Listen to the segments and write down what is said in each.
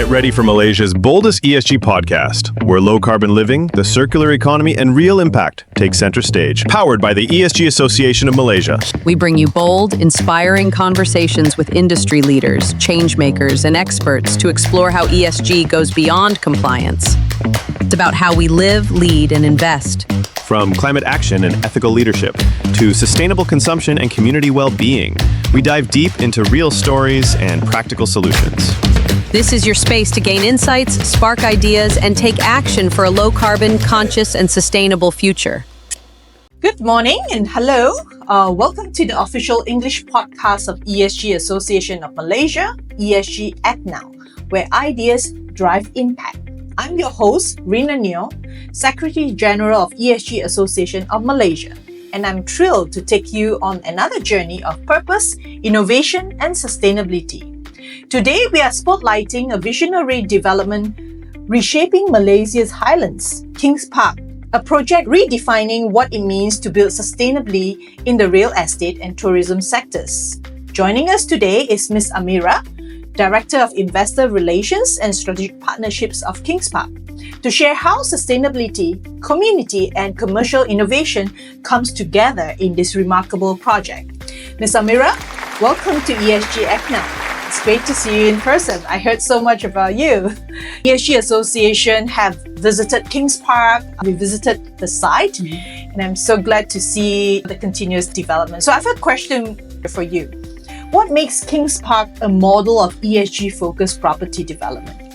Get ready for Malaysia's boldest ESG podcast, where low-carbon living, the circular economy, and real impact take center stage. Powered by the ESG Association of Malaysia. We bring you bold, inspiring conversations with industry leaders, change makers, and experts to explore how ESG goes beyond compliance. It's about how we live, lead, and invest. From climate action and ethical leadership to sustainable consumption and community well-being, we dive deep into real stories and practical solutions. This is your space to gain insights, spark ideas, and take action for a low-carbon, conscious, and sustainable future. Good morning and hello. Welcome to the official English podcast of ESG Association of Malaysia, ESG ACT NOW, where ideas drive impact. I'm your host, Rina Neoh, Secretary General of ESG Association of Malaysia, and I'm thrilled to take you on another journey of purpose, innovation, and sustainability. Today, we are spotlighting a visionary development reshaping Malaysia's highlands, Kings Park, a project redefining what it means to build sustainably in the real estate and tourism sectors. Joining us today is Ms. Amirah, Director of Investor Relations and Strategic Partnerships of Kings Park, to share how sustainability, community, and commercial innovation comes together in this remarkable project. Ms. Amirah, welcome to ESG ACT NOW. It's great to see you in person. I heard so much about you. ESG Association have visited Kings Park. We visited the site, and I'm so glad to see the continuous development. So I have a question for you. What makes Kings Park a model of ESG-focused property development?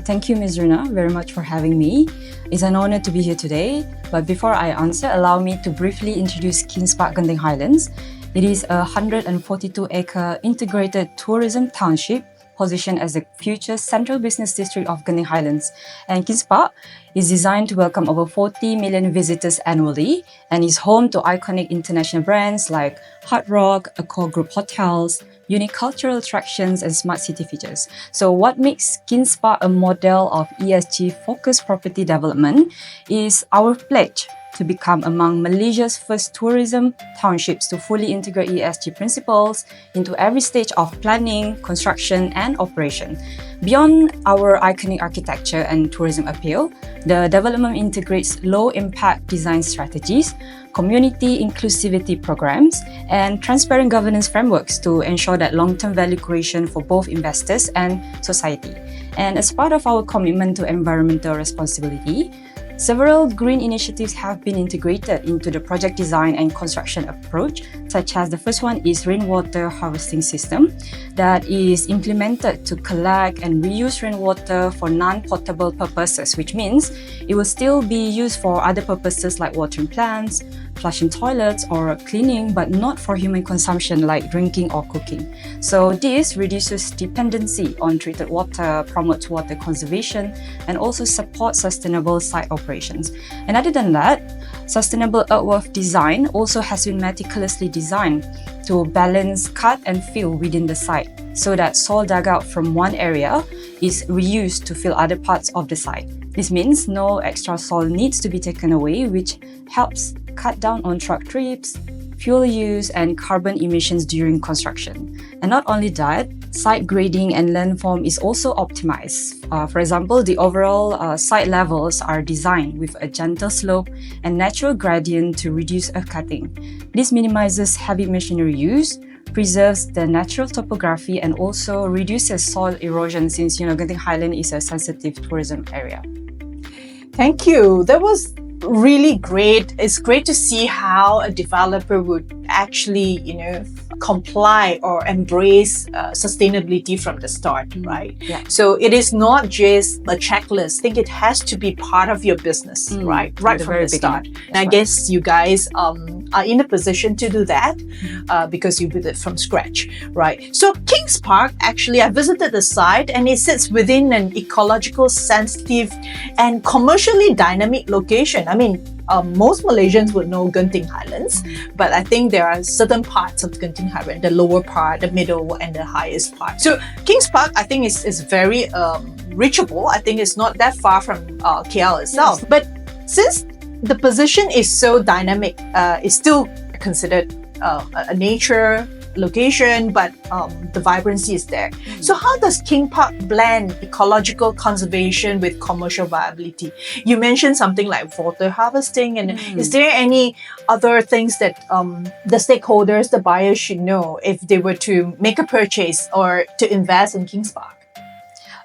Thank you, Ms. Rina, very much for having me. It's an honor to be here today. But before I answer, allow me to briefly introduce Kings Park Genting Highlands. It is a 142-acre integrated tourism township positioned as the future central business district of Genting Highlands. And Kings Park is designed to welcome over 40 million visitors annually and is home to iconic international brands like Hard Rock, Accor Group hotels, unique cultural attractions, and smart city features. So what makes Kings Park a model of ESG-focused property development is our pledge to become among Malaysia's first tourism townships to fully integrate ESG principles into every stage of planning, construction, and operation. Beyond our iconic architecture and tourism appeal, the development integrates low-impact design strategies, community inclusivity programs, and transparent governance frameworks to ensure that long-term value creation for both investors and society. And as part of our commitment to environmental responsibility, several green initiatives have been integrated into the project design and construction approach, such as the first one is rainwater harvesting system that is implemented to collect and reuse rainwater for non-potable purposes, which means it will still be used for other purposes like watering plants, flushing toilets, or cleaning, but not for human consumption like drinking or cooking. So this reduces dependency on treated water, promotes water conservation, and also supports sustainable site operations. And other than that, sustainable earthwork design also has been meticulously designed to balance cut and fill within the site so that soil dug out from one area is reused to fill other parts of the site. This means no extra soil needs to be taken away, which helps cut down on truck trips, fuel use, and carbon emissions during construction. And not only that, site grading and landform is also optimized. For example, the overall site levels are designed with a gentle slope and natural gradient to reduce earth cutting. This minimizes heavy machinery use, preserves the natural topography, and also reduces soil erosion since Genting Highland is a sensitive tourism area. Thank you. That was really great. It's great to see how a developer would actually, comply or embrace sustainability from the start, right? Yeah. So it is not just a checklist. I think it has to be part of your business, right? Right from the start. And I guess you guys are in a position to do that because you built it from scratch, right? So Kings Park, actually, I visited the site and it sits within an ecological sensitive and commercially dynamic location. I mean, most Malaysians would know Genting Highlands, but I think there are certain parts of Genting Highlands, the lower part, the middle, and the highest part. So Kings Park, I think, is very reachable. I think it's not that far from KL itself. Yes. But since the position is so dynamic, it's still considered a nature location, but the vibrancy is there. So how does King Park blend ecological conservation with commercial viability? You mentioned something like water harvesting, and is there any other things that the stakeholders, the buyers should know if they were to make a purchase or to invest in Kings Park?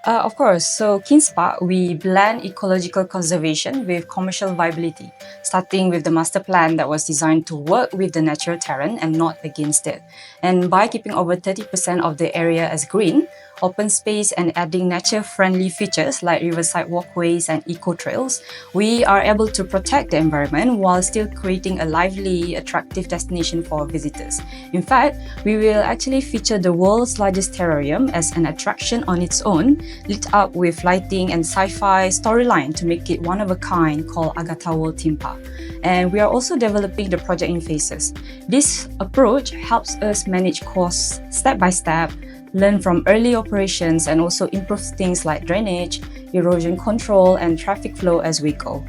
Of course. So Kings Park, we blend ecological conservation with commercial viability, starting with the master plan that was designed to work with the natural terrain and not against it. And by keeping over 30% of the area as green, open space, and adding nature-friendly features like riverside walkways and eco-trails, we are able to protect the environment while still creating a lively, attractive destination for visitors. In fact, we will actually feature the world's largest terrarium as an attraction on its own, lit up with lighting and sci-fi storyline to make it one of a kind, called Agatha World Theme Park. And we are also developing the project in phases. This approach helps us manage costs step by step, learn from early operations, and also improve things like drainage, erosion control, and traffic flow as we go.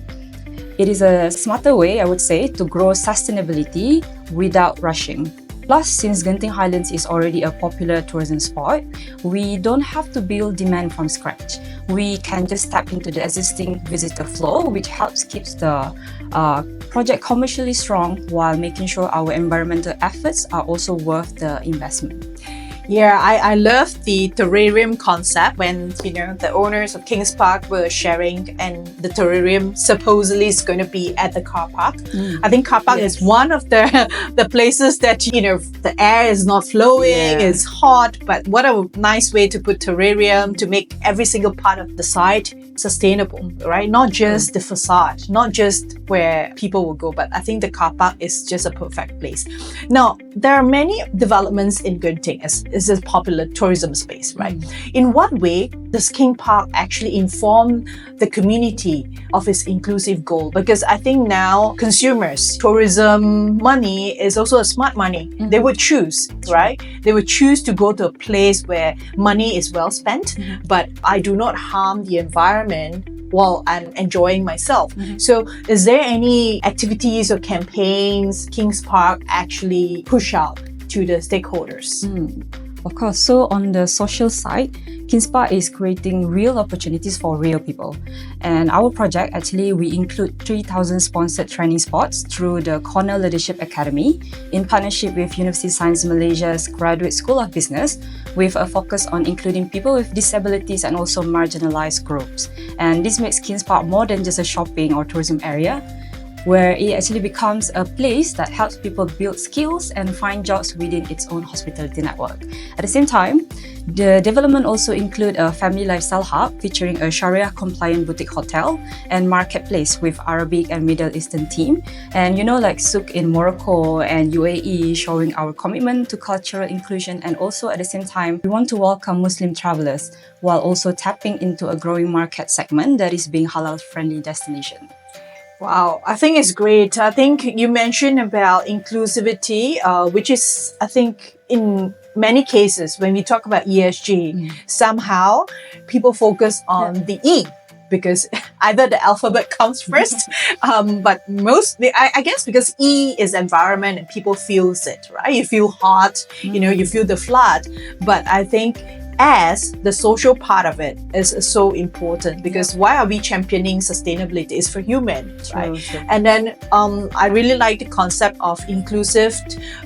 It is a smarter way, I would say, to grow sustainability without rushing. Plus, since Genting Highlands is already a popular tourism spot, we don't have to build demand from scratch. We can just tap into the existing visitor flow, which helps keep the project commercially strong while making sure our environmental efforts are also worth the investment. Yeah, I love the terrarium concept when, the owners of Kings Park were sharing, and the terrarium supposedly is going to be at the car park. I think car park is one of the places that, the air is not flowing, it's hot, but what a nice way to put terrarium to make every single part of the site sustainable, right? Not just the facade, not just where people will go, but I think the car park is just a perfect place. Now, there are many developments in Genting as a popular tourism space, right? In what way does King Park actually inform the community of its inclusive goal? Because I think now consumers, tourism money is also a smart money. They would choose, right? They would choose to go to a place where money is well spent, but I do not harm the environment while I'm enjoying myself. So is there any activities or campaigns Kings Park actually push out to the stakeholders? Of course, so on the social side, Kings Park is creating real opportunities for real people. And our project, actually, we include 3,000 sponsored training spots through the Cornell Leadership Academy in partnership with University of Science Malaysia's Graduate School of Business, with a focus on including people with disabilities and also marginalized groups. And this makes Kings Park more than just a shopping or tourism area, where it actually becomes a place that helps people build skills and find jobs within its own hospitality network. At the same time, the development also include a family lifestyle hub featuring a Sharia-compliant boutique hotel and marketplace with Arabic and Middle Eastern theme. And like Souk in Morocco and UAE, showing our commitment to cultural inclusion, and also at the same time, we want to welcome Muslim travelers while also tapping into a growing market segment that is being halal-friendly destination. Wow, I think it's great. I think you mentioned about inclusivity, which is, I think, in many cases, when we talk about ESG, somehow people focus on the E, because either the alphabet comes first, but mostly, I guess, because E is environment and people feels it, right? You feel hot, you feel the flood. But I think as the social part of it is so important, because why are we championing sustainability? It's for humans, right? True. And then I really like the concept of inclusive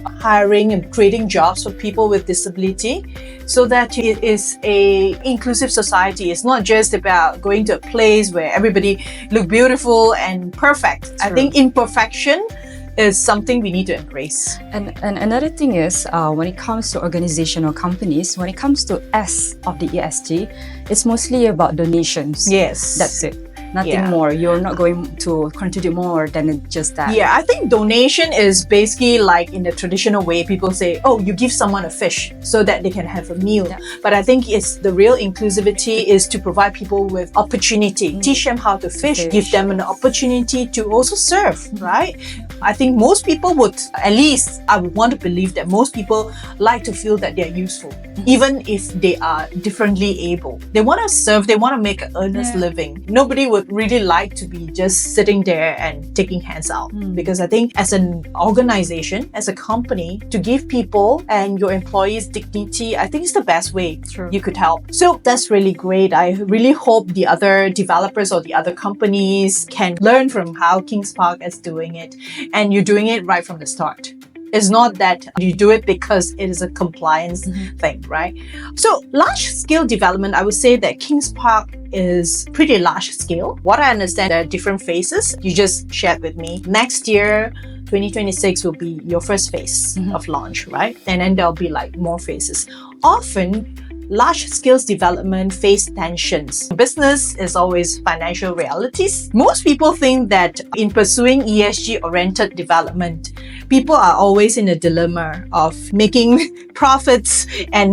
hiring and creating jobs for people with disability, so that it is a inclusive society. It's not just about going to a place where everybody look beautiful and perfect. I think imperfection is something we need to embrace. And another thing is, when it comes to organization or companies, when it comes to S of the ESG, it's mostly about donations. Yes. That's it. Nothing more. You're not going to contribute more than just that. Yeah, I think donation is basically like in the traditional way, people say, oh, you give someone a fish so that they can have a meal. Yeah. But I think it's the real inclusivity is to provide people with opportunity, teach them how to fish, give them an opportunity to also serve, right? I think most people would, at least I would want to believe that most people like to feel that they're useful, even if they are differently able. They want to serve, they want to make an earnest living. Nobody would would really like to be just sitting there and taking hands out. Because I think as an organization, as a company, to give people and your employees dignity, I think it's the best way you could help. So that's really great. I really hope the other developers or the other companies can learn from how Kings Park is doing it. And you're doing it right from the start. It's not that you do it because it is a compliance thing, right? So large-scale development, I would say that Kings Park is pretty large scale. What I understand, there are different phases. You just shared with me. Next year, 2026 will be your first phase of launch, right? And then there'll be like more phases. Often, large-scale development face tensions. Business is always financial realities. Most people think that in pursuing ESG-oriented development, people are always in a dilemma of making profits and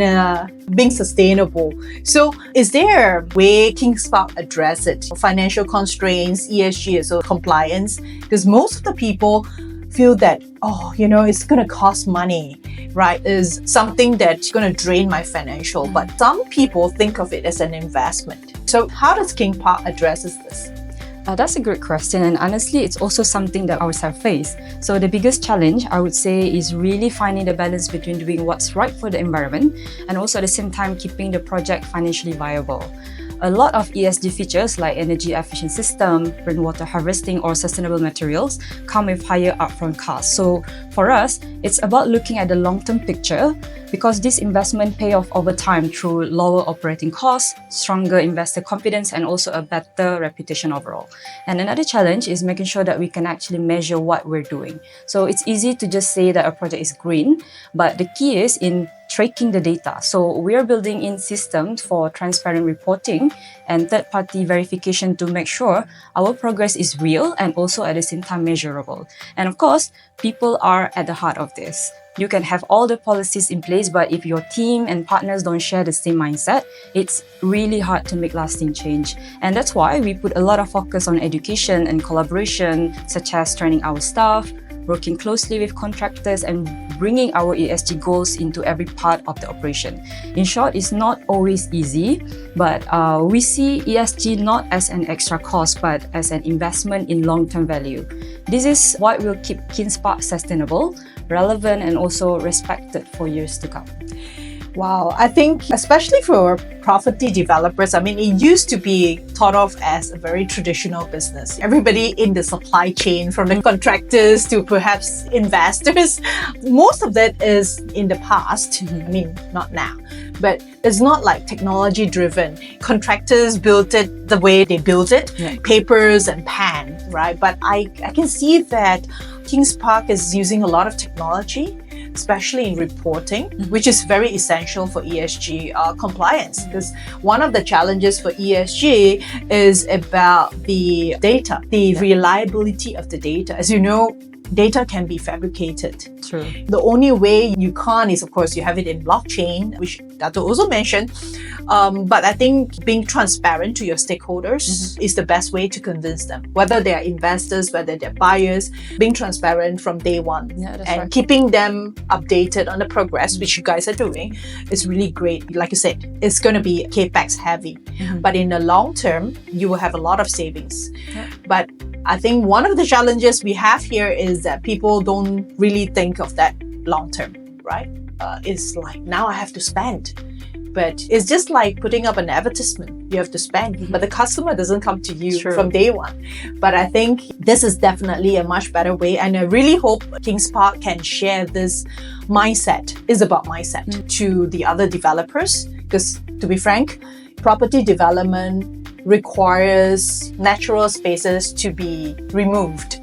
being sustainable. So is there a way Kings Park address it? Financial constraints, ESG, so compliance? Because most of the people feel that, it's going to cost money, right? Is something that's going to drain my financial. But some people think of it as an investment. So how does Kings Park addresses this? That's a great question, and honestly, it's also something that ourselves face. So the biggest challenge, I would say, is really finding the balance between doing what's right for the environment and also at the same time keeping the project financially viable. A lot of ESG features like energy efficient system, rainwater harvesting or sustainable materials come with higher upfront costs. So for us, it's about looking at the long-term picture because this investment pay off over time through lower operating costs, stronger investor confidence and also a better reputation overall. And another challenge is making sure that we can actually measure what we're doing. So it's easy to just say that a project is green, but the key is in tracking the data. So we are building in systems for transparent reporting and third-party verification to make sure our progress is real and also at the same time measurable. And of course, people are at the heart of this. You can have all the policies in place, but if your team and partners don't share the same mindset, it's really hard to make lasting change. And that's why we put a lot of focus on education and collaboration, such as training our staff, working closely with contractors and bringing our ESG goals into every part of the operation. In short, it's not always easy, but we see ESG not as an extra cost, but as an investment in long-term value. This is what will keep Kings Park sustainable, relevant, and also respected for years to come. Wow, I think especially for property developers, it used to be thought of as a very traditional business. Everybody in the supply chain, from the contractors to perhaps investors, most of that is in the past. Not now, but it's not like technology driven. Contractors built it the way they built it, papers and pen, right? But I can see that Kings Park is using a lot of technology, especially in reporting, which is very essential for ESG compliance. Because one of the challenges for ESG is about the data, the reliability of the data. As you know, data can be fabricated. True. The only way you can't is, of course, you have it in blockchain, which Dato also mentioned. But I think being transparent to your stakeholders is the best way to convince them, whether they are investors, whether they're buyers, being transparent from day one and keeping them updated on the progress, which you guys are doing, is really great. Like you said, it's going to be CapEx heavy, but in the long term, you will have a lot of savings. But I think one of the challenges we have here is that people don't really think of that long term, right? It's like, now I have to spend. But it's just like putting up an advertisement. You have to spend, but the customer doesn't come to you from day one. But I think this is definitely a much better way. And I really hope Kings Park can share this mindset, is about mindset, to the other developers. Because to be frank, property development requires natural spaces to be removed.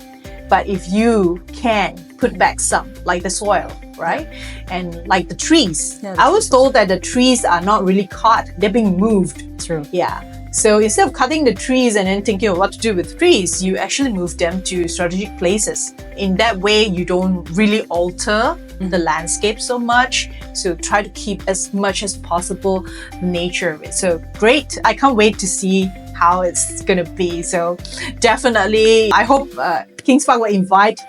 But if you can put back some, like the soil, right? And like the trees. I was told that the trees are not really cut, they're being moved. True. Yeah. So instead of cutting the trees and then thinking of what to do with trees, you actually move them to strategic places. In that way, you don't really alter the landscape so much. So try to keep as much as possible the nature of it. So great. I can't wait to see how it's going to be. So definitely, I hope Kings Park will invite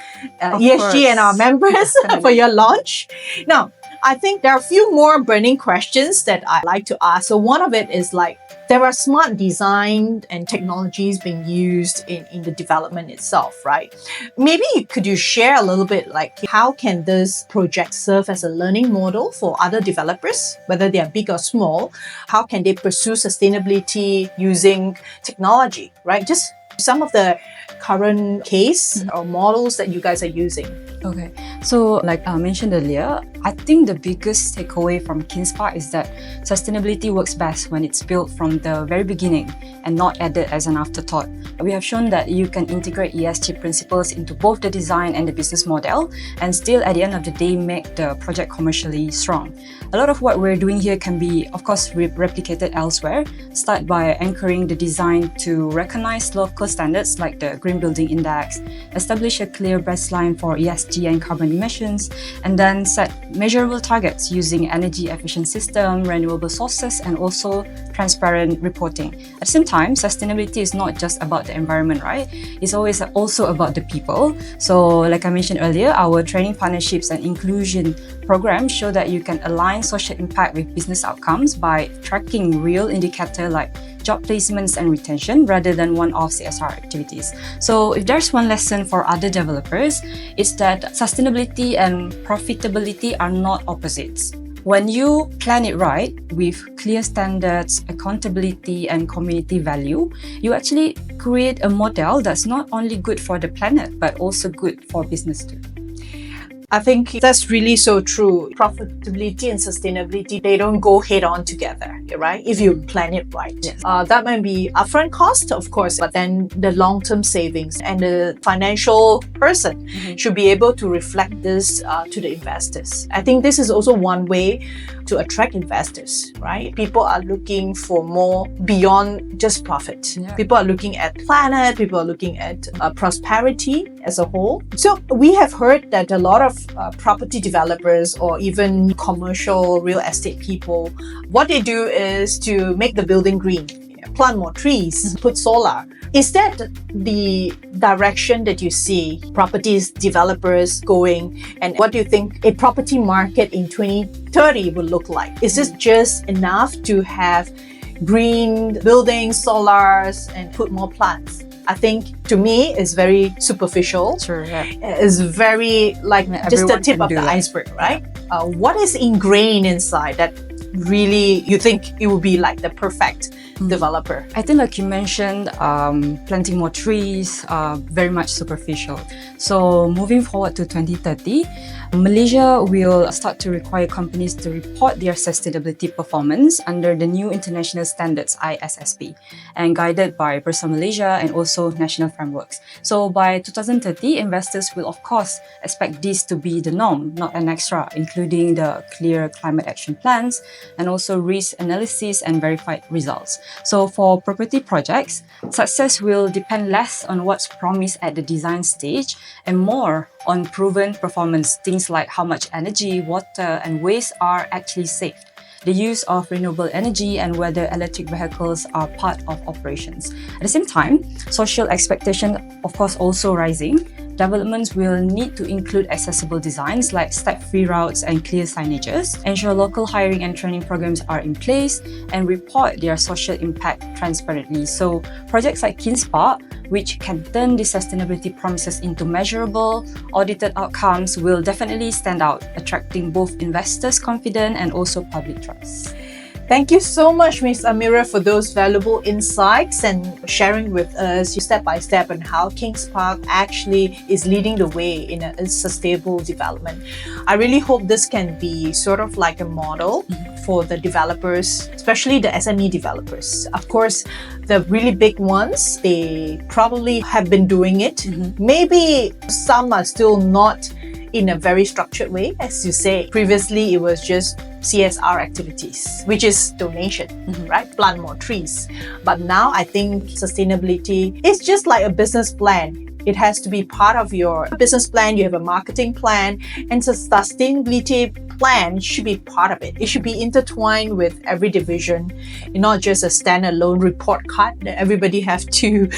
ESG and our members for your launch. Now, I think there are a few more burning questions that I like to ask. So one of it is like, There are smart design and technologies being used in the development itself, right? Maybe could you share a little bit like how can this project serve as a learning model for other developers, whether they are big or small? How can they pursue sustainability using technology, right? Just some of the current case or models that you guys are using. Okay, so like I mentioned earlier, I think the biggest takeaway from KingsPark is that sustainability works best when it's built from the very beginning and not added as an afterthought. We have shown that you can integrate ESG principles into both the design and the business model and still at the end of the day make the project commercially strong. A lot of what we're doing here can be, of course, replicated elsewhere. Start by anchoring the design to recognize local standards like the Green Building Index, establish a clear baseline for ESG and carbon emissions, and then set measurable targets using energy efficient system, renewable sources, and also transparent reporting. At the same time, sustainability is not just about the environment, right? It's always also about the people. So like I mentioned earlier, our training partnerships and inclusion programs show that you can align social impact with business outcomes by tracking real indicators like job placements and retention rather than one-off CSR activities. So if there's one lesson for other developers, it's that sustainability and profitability are not opposites. When you plan it right with clear standards, accountability, and community value, you actually create a model that's not only good for the planet, but also good for business too. I think that's really so true. Profitability and sustainability, they don't go head on together, right? If you plan it right. Yes. That might be upfront cost, of course, but then the long-term savings and the financial person should be able to reflect this to the investors. I think this is also one way to attract investors, right? People are looking for more beyond just profit. Yeah. People are looking at planet, people are looking at prosperity as a whole. So we have heard that a lot of property developers or even commercial real estate people, what they do is to make the building green, plant more trees, put solar. Is that the direction that you see properties developers going? And what do you think a property market in 2030 will look like? Is this just enough to have green buildings, solars, and put more plants? I think to me it's very superficial. Sure, yeah. It's very like just the tip of the iceberg, right? What is ingrained inside that really you think it would be like the perfect developer? I think like you mentioned, planting more trees, very much superficial. So moving forward to 2030, Malaysia will start to require companies to report their sustainability performance under the new international standards ISSB and guided by Bursa Malaysia and also national frameworks. So by 2030, investors will of course expect this to be the norm, not an extra, including the clear climate action plans and also risk analysis and verified results. So for property projects, success will depend less on what's promised at the design stage and more on proven performance, things like how much energy, water, and waste are actually saved, the use of renewable energy, and whether electric vehicles are part of operations. At the same time, social expectation, of course, also rising. Developments will need to include accessible designs like step-free routes and clear signages, ensure local hiring and training programs are in place, and report their social impact transparently. So projects like KingsPark, which can turn the sustainability promises into measurable, audited outcomes, will definitely stand out, attracting both investors' confidence and also public trust. Thank you so much, Ms. Amirah, for those valuable insights and sharing with us step by step on how KingsPark actually is leading the way in a sustainable development. I really hope this can be sort of like a model for the developers, especially the SME developers. Of course, the really big ones, they probably have been doing it. Maybe some are still not in a very structured way. As you say, previously it was just CSR activities, which is donation, right? Plant more trees. But now I think sustainability is just like a business plan. It has to be part of your business plan. You have a marketing plan, and the sustainability plan should be part of it. It should be intertwined with every division, and not just a standalone report card that everybody have to,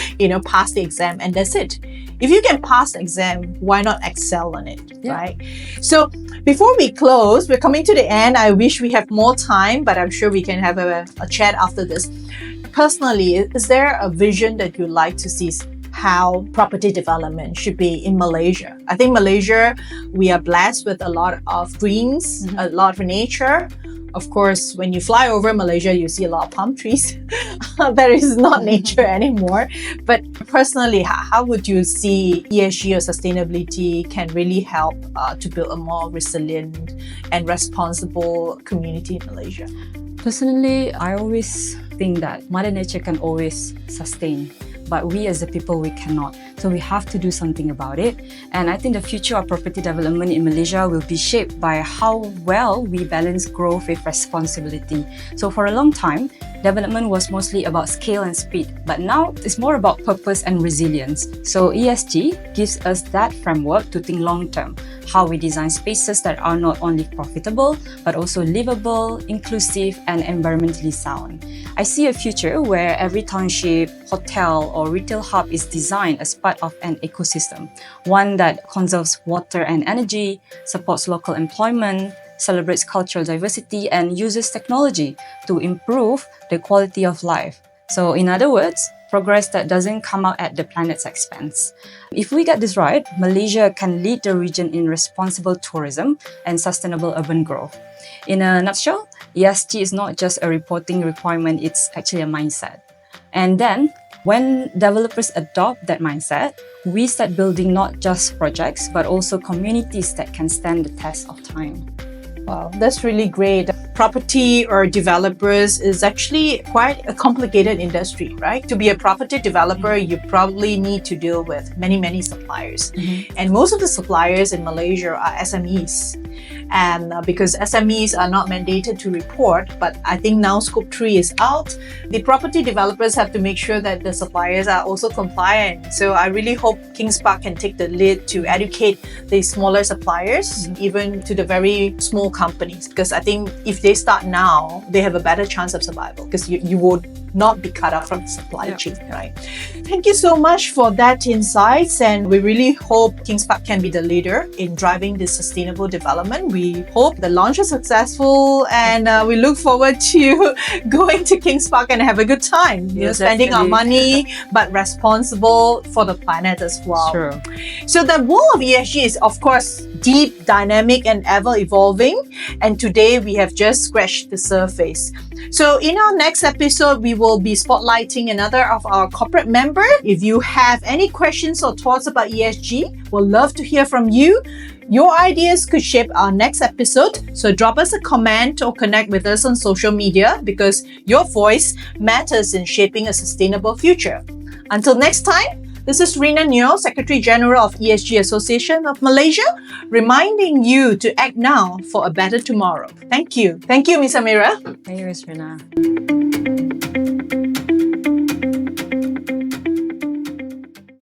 pass the exam and that's it. If you can pass the exam, why not excel on it, right? So before we close, we're coming to the end. I wish we have more time, but I'm sure we can have a chat after this. Personally, is there a vision that you'd like to see how property development should be in Malaysia? I think Malaysia, we are blessed with a lot of greens, a lot of nature. Of course, when you fly over Malaysia, you see a lot of palm trees. That is not nature anymore. But personally, how would you see ESG or sustainability can really help to build a more resilient and responsible community in Malaysia? Personally, I always think that Mother Nature can always sustain, but we as the people, we cannot. So we have to do something about it. And I think the future of property development in Malaysia will be shaped by how well we balance growth with responsibility. So for a long time, development was mostly about scale and speed, but now it's more about purpose and resilience. So ESG gives us that framework to think long term, how we design spaces that are not only profitable, but also livable, inclusive, and environmentally sound. I see a future where every township, hotel, or retail hub is designed as part of an ecosystem, one that conserves water and energy, supports local employment, celebrates cultural diversity, and uses technology to improve the quality of life. So in other words, progress that doesn't come out at the planet's expense. If we get this right, Malaysia can lead the region in responsible tourism and sustainable urban growth. In a nutshell, ESG is not just a reporting requirement, it's actually a mindset. And then, when developers adopt that mindset, we start building not just projects, but also communities that can stand the test of time. Wow, that's really great. Property or developers is actually quite a complicated industry, right? To be a property developer, you probably need to deal with many suppliers. And most of the suppliers in Malaysia are SMEs. And because SMEs are not mandated to report, but I think now Scope 3 is out, the property developers have to make sure that the suppliers are also compliant. So I really hope Kings Park can take the lead to educate the smaller suppliers, even to the very small companies, because I think if they start now, they have a better chance of survival because you would not be cut off from the supply chain, right? Thank you so much for that insights, and we really hope Kings Park can be the leader in driving this sustainable development. We hope the launch is successful, and we look forward to going to Kings Park and have a good time. Spending our money, but responsible for the planet as well. Sure. So the world of ESG is, of course, deep, dynamic, and ever evolving. And today we have just scratched the surface. So in our next episode, we will be spotlighting another of our corporate members. If you have any questions or thoughts about ESG, we'll love to hear from you. Your ideas could shape our next episode. So drop us a comment or connect with us on social media because your voice matters in shaping a sustainable future. Until next time, this is Rina Neoh, Secretary General of ESG Association of Malaysia, reminding you to act now for a better tomorrow. Thank you. Thank you, Ms. Amirah. Thank you, Ms. Rina.